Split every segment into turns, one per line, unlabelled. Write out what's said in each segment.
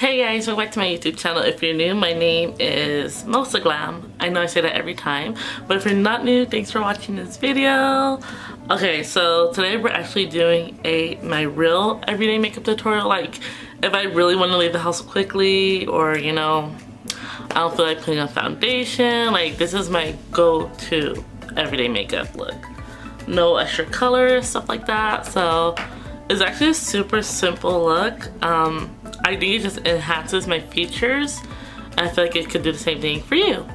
Hey guys, welcome back to my YouTube channel. If you're new, my name is Glam. I know I say that every time, but if you're not new, thanks for watching this video. Okay, so today we're actually doing my real everyday makeup tutorial. Like, if I really want to leave the house quickly, or you know, I don't feel like putting on foundation, like this is my go-to everyday makeup look. No extra color, stuff like that. So it's actually a super simple look. I think it just enhances my features. I feel like it could do the same thing for you.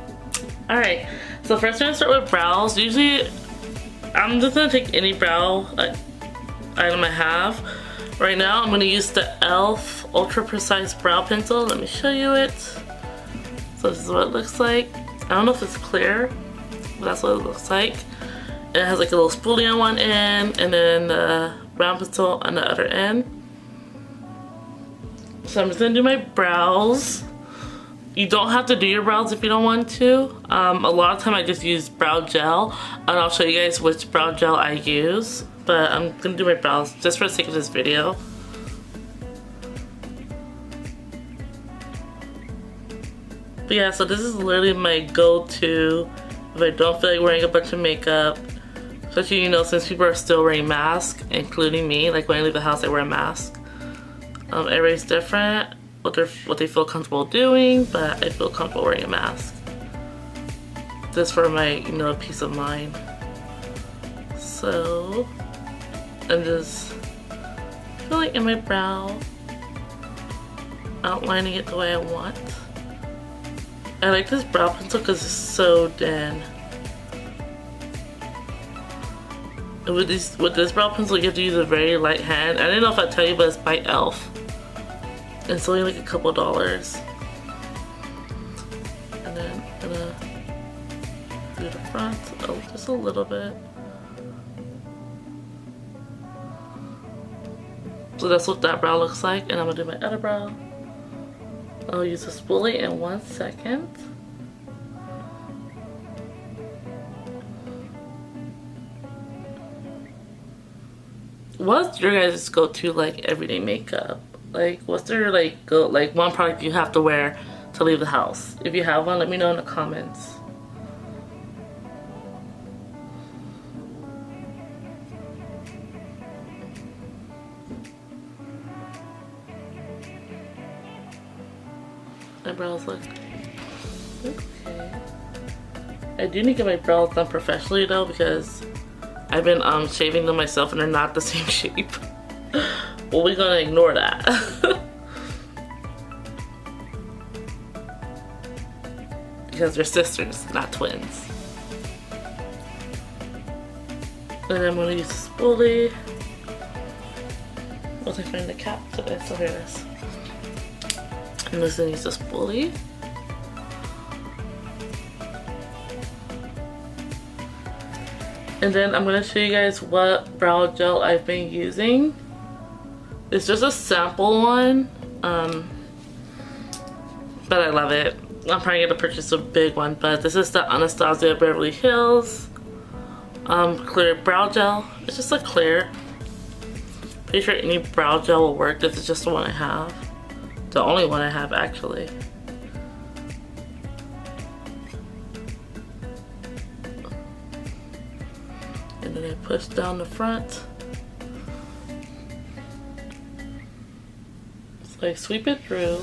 Alright, so first I'm going to start with brows. Usually, I'm just going to take any brow item I have. Right now, I'm going to use the e.l.f. Ultra Precise Brow Pencil. Let me show you it. So this is what it looks like. I don't know if it's clear, but that's what it looks like. It has like a little spoolie on one end, and then the brow pencil on the other end. So I'm just gonna do my brows. You don't have to do your brows if you don't want to. A lot of time I just use brow gel, and I'll show you guys which brow gel I use. But I'm gonna do my brows just for the sake of this video. But yeah, so this is literally my go-to if I don't feel like wearing a bunch of makeup. Especially, you know, since people are still wearing masks, including me. Like when I leave the house, I wear a mask. Everybody's different, what they feel comfortable doing, but I feel comfortable wearing a mask. Just for my, you know, peace of mind. So, I'm just filling in my brow, outlining it the way I want. I like this brow pencil because it's so thin. And with this brow pencil, you have to use a very light hand. I didn't know if I'd tell you, but it's by e.l.f. It's only like a couple dollars. And then I'm gonna do the front, oh, just a little bit. So that's what that brow looks like, and I'm gonna do my other brow. I'll use a spoolie in 1 second. What's your guys' go-to like everyday makeup? Like, what's their like one product you have to wear to leave the house? If you have one, let me know in the comments. My brows look okay. I do need to get my brows done professionally though, because I've been shaving them myself and they're not the same shape. Well, we're gonna ignore that. Because they're sisters, not twins. And I'm gonna use a spoolie. Once I find the cap to this, so here it is. I'm just gonna use a spoolie. And then I'm gonna show you guys what brow gel I've been using. It's just a sample one, but I love it. I'm probably gonna purchase a big one, but this is the Anastasia Beverly Hills clear brow gel. It's just a clear. Pretty sure any brow gel will work. This is just the one I have. The only one I have, actually. And then I push down the front. So I sweep it through.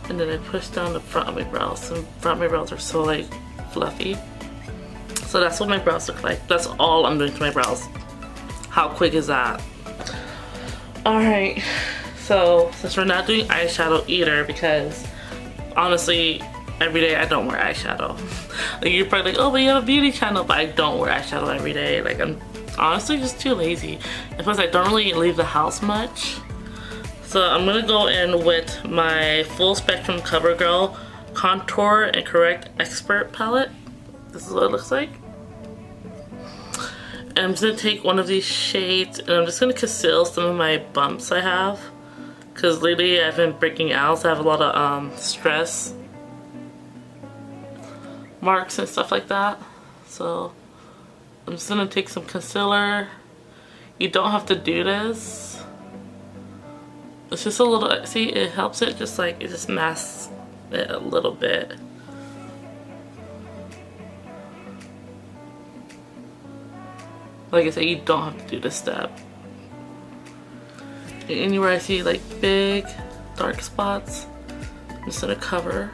And then I push down the front of my brows. And front of my brows are so like fluffy. So that's what my brows look like. That's all I'm doing to my brows. How quick is that? Alright, so since we're not doing eyeshadow either, because honestly, every day I don't wear eyeshadow. Like, you're probably like, oh, but you have a beauty channel, but I don't wear eyeshadow every day. Like, I'm honestly just too lazy. And plus, I don't really leave the house much. So I'm gonna go in with my Full Spectrum CoverGirl Contour and Correct Expert palette. This is what it looks like. And I'm just gonna take one of these shades and I'm just gonna conceal some of my bumps I have. Because lately I've been breaking out, so I have a lot of stress marks and stuff like that. So I'm just gonna take some concealer. You don't have to do this. It's just a little, see, it helps it just like, it just masks it a little bit. Like I said, you don't have to do this step. Anywhere I see like big dark spots, I'm just gonna cover.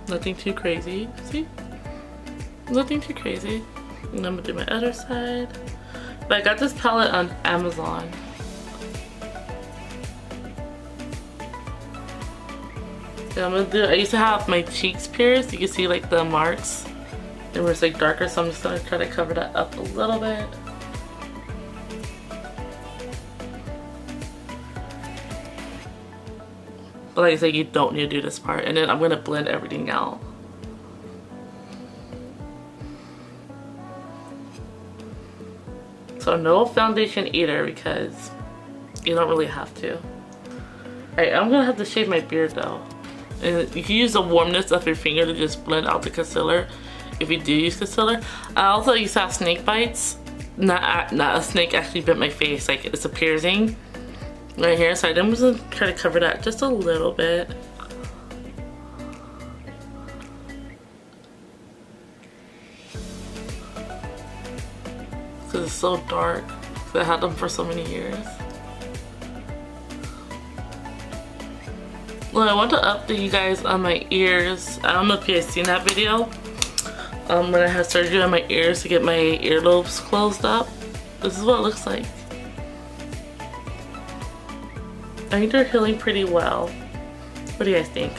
Nothing too crazy, see? Nothing too crazy. And I'm gonna do my other side. But I got this palette on Amazon. Yeah, I'm gonna do, I used to have my cheeks pierced. You can see like the marks. They were like darker, so I'm just gonna try to cover that up a little bit. But like I said, you don't need to do this part. And then I'm gonna blend everything out. So no foundation either because you don't really have to. Alright, I'm gonna have to shave my beard though. And you can use the warmness of your finger to just blend out the concealer if you do use concealer. I also used to have snake bites. Not a snake actually bit my face, like it's a piercing right here. So I'm just gonna try to cover that just a little bit. Because it's so dark. Because I had them for so many years. Well, I want to update you guys on my ears. I don't know if you guys seen that video. When I had surgery on my ears to get my earlobes closed up. This is what it looks like. I think they're healing pretty well. What do you guys think?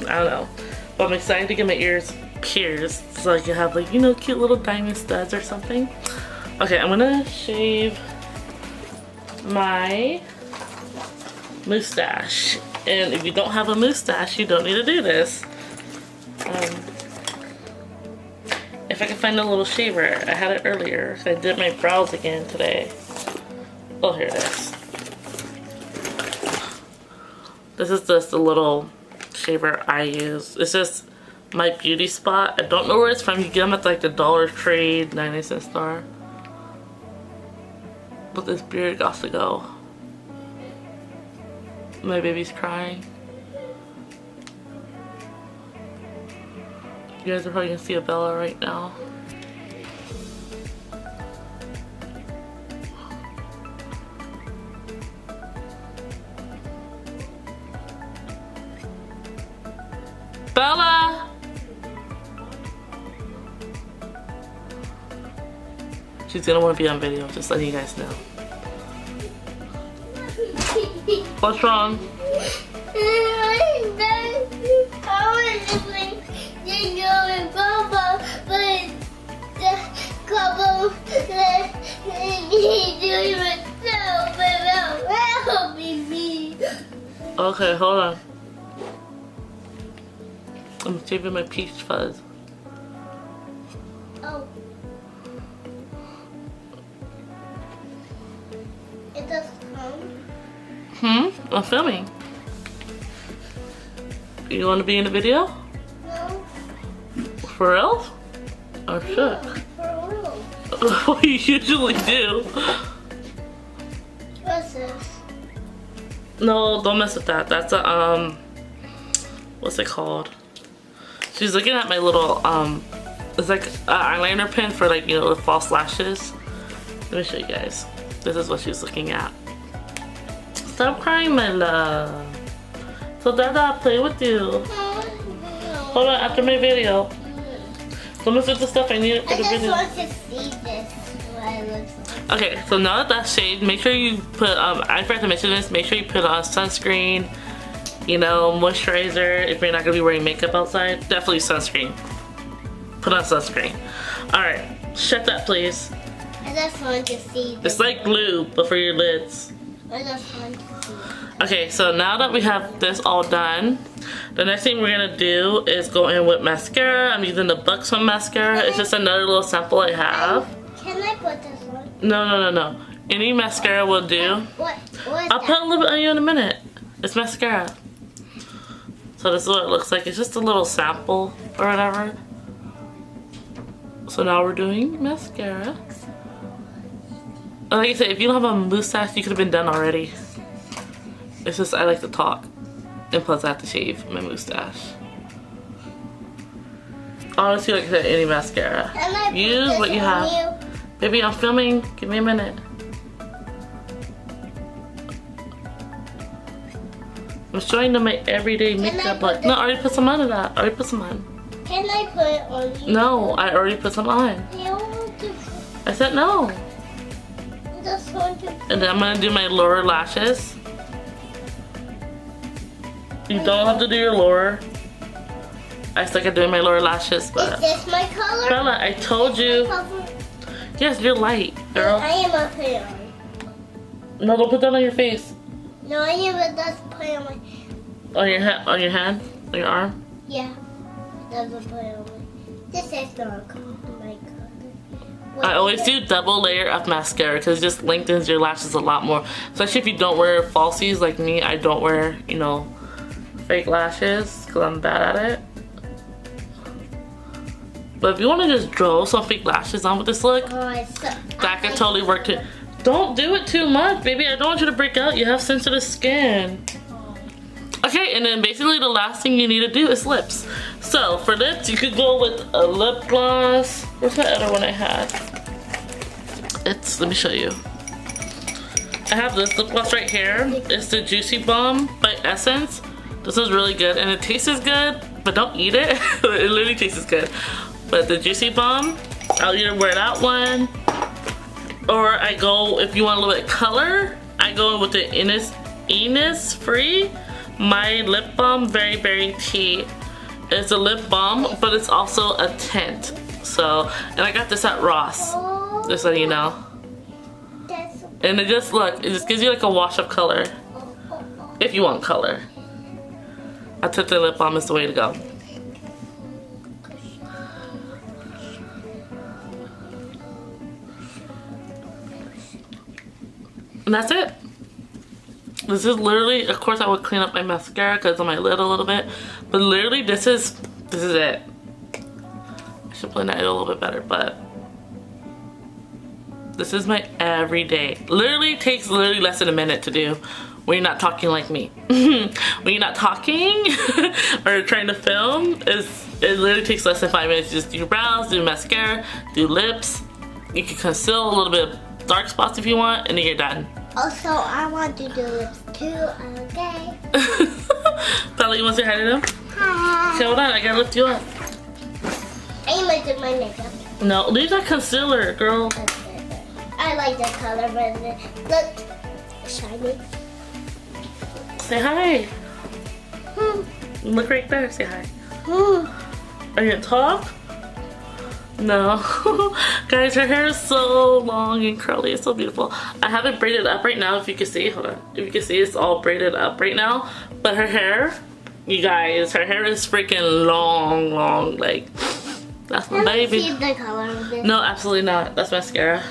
I don't know. But I'm excited to get my ears pierced so I can have like, you know, cute little diamond studs or something. Okay, I'm gonna shave my moustache. And if you don't have a moustache, you don't need to do this. If I can find a little shaver, I had it earlier. I did my brows again today. Oh, here it is. This is just the little shaver I use. It's just my beauty spot. I don't know where it's from. You get them at like the Dollar Tree, 99-cent store. But this beard got to go. My baby's crying. You guys are probably gonna see a Bella right now. Bella! She's gonna want to be on video, just letting you guys know. What's wrong? Okay, hold on. I'm shaving my peach fuzz.
Oh. It does come.
I'm filming. You want to be in the video?
No.
For real? Oh shit.
No, for real.
What you usually do.
What's this?
No, don't mess with that. That's a, what's it called? She's looking at my little, it's like an eyeliner pen for like, you know, the false lashes. Let me show you guys. This is what she's looking at. Stop crying, my love. So Dada, play with you. Hold on, after my video. Don't mess with the stuff I need for the video.
I just want to see this, what it looks like.
Okay, so now that that's shaved, make sure you put, I forgot to mention this, make sure you put on sunscreen, you know, moisturizer. If you're not gonna be wearing makeup outside, definitely sunscreen. Put on sunscreen. Alright, shut that please.
I just want to see this.
It's like glue, but for your lids.
I just want to see it.
Okay, so now that we have this all done, the next thing we're gonna do is go in with mascara. I'm using the Buxom mascara. It's just another little sample I have.
Can I put this on?
No. Any mascara will do.
What
I'll put a little bit on you in a minute. It's mascara. So this is what it looks like. It's just a little sample or whatever. So now we're doing mascara. Like I said, if you don't have a mustache, you could have been done already. It's just I like to talk. And plus I have to shave my mustache. Honestly, like I said, any mascara. Use what you have. Baby, I'm filming. Give me a minute. I'm showing them my everyday makeup look. No, I already put some on that. I already put some on.
Can I put it on you?
No, I already put some on.
I don't want to.
I said no.
I just want to.
And then I'm gonna do my lower lashes. You don't have to do your lower. I suck at doing my lower lashes, but.
Is this my color?
Bella, I told you. Yes, you're light, girl.
I am a put it on.
No, don't put that on your face.
No, I am just put it on my.
On your hand, on your hand, on your arm.
Yeah, doesn't put it on my. This is not my color.
I always do double layer of mascara because it just lengthens your lashes a lot more. Especially if you don't wear falsies like me. I don't wear, you know, fake lashes because I'm bad at it. But if you want to just draw some fake lashes on with this look, that could totally work too. Don't do it too much, baby. I don't want you to break out. You have sensitive skin. Okay, and then basically the last thing you need to do is lips. So for lips, you could go with a lip gloss. Where's my other one I had? Let me show you. I have this lip gloss right here. It's the Juicy Balm by Essence. This is really good, and it tastes good, but don't eat it. It literally tastes good. But the Juicy Balm, I'll either wear that one, or I go, if you want a little bit of color, I go with the Innisfree My Lip Balm Very Berry Tea. It's a lip balm, but it's also a tint. So, and I got this at Ross, just so you know. And it just, look, it just gives you like a wash of color, if you want color. I took the lip balm is the way to go. And that's it. This is literally, of course I would clean up my mascara because of my lid a little bit, but literally this is it. I should blend that a little bit better, but this is my everyday. Literally takes less than a minute to do when you're not talking like me. When you're not talking or trying to film, it literally takes less than 5 minutes. Just do your brows, do mascara, do lips. You can conceal a little bit of dark spots if you want, and then you're done.
Also, I want to do lips too, okay?
Bella, you want to say hi to them?
Hi.
Okay, hold on, I gotta lift you up.
I might do my makeup.
No, leave that concealer, girl.
I like the color, but look, shiny.
Say hi. Look right there, say hi. Are you gonna talk? No. Guys, her hair is so long and curly. It's so beautiful. I have it braided up right now, if you can see. Hold on. If you can see, it's all braided up right now. But her hair, you guys, her hair is freaking long. Like, that's my baby.
See the color of this?
No, absolutely not. That's mascara.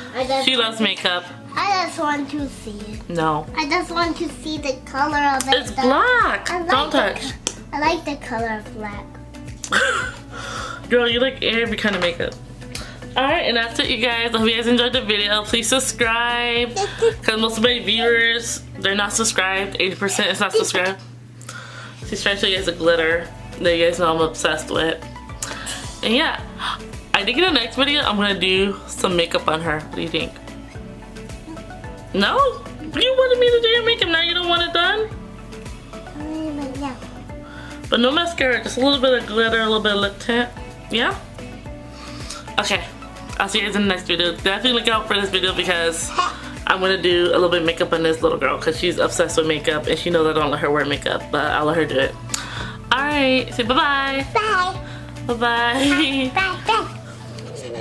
She loves makeup.
I just want to see it.
No.
I just want to see the color of it.
It's black. Don't touch.
I like the color of black.
Girl, you like every kind of makeup. Alright, and that's it, you guys. I hope you guys enjoyed the video. Please subscribe. Because most of my viewers, they're not subscribed. 80% is not subscribed. She's trying to show you guys a glitter that you guys know I'm obsessed with. And yeah, I think in the next video, I'm going to do some makeup on her. What do you think? No? You wanted me to do your makeup. Now you don't want it done?
No.
But no mascara, just a little bit of glitter, a little bit of lip tint. Yeah? Okay. I'll see you guys in the next video. Definitely look out for this video because I'm going to do a little bit of makeup on this little girl because she's obsessed with makeup and she knows I don't let her wear makeup, but I'll let her do it. Alright. Say bye-bye.
Bye.
Bye-bye.
Bye. Bye.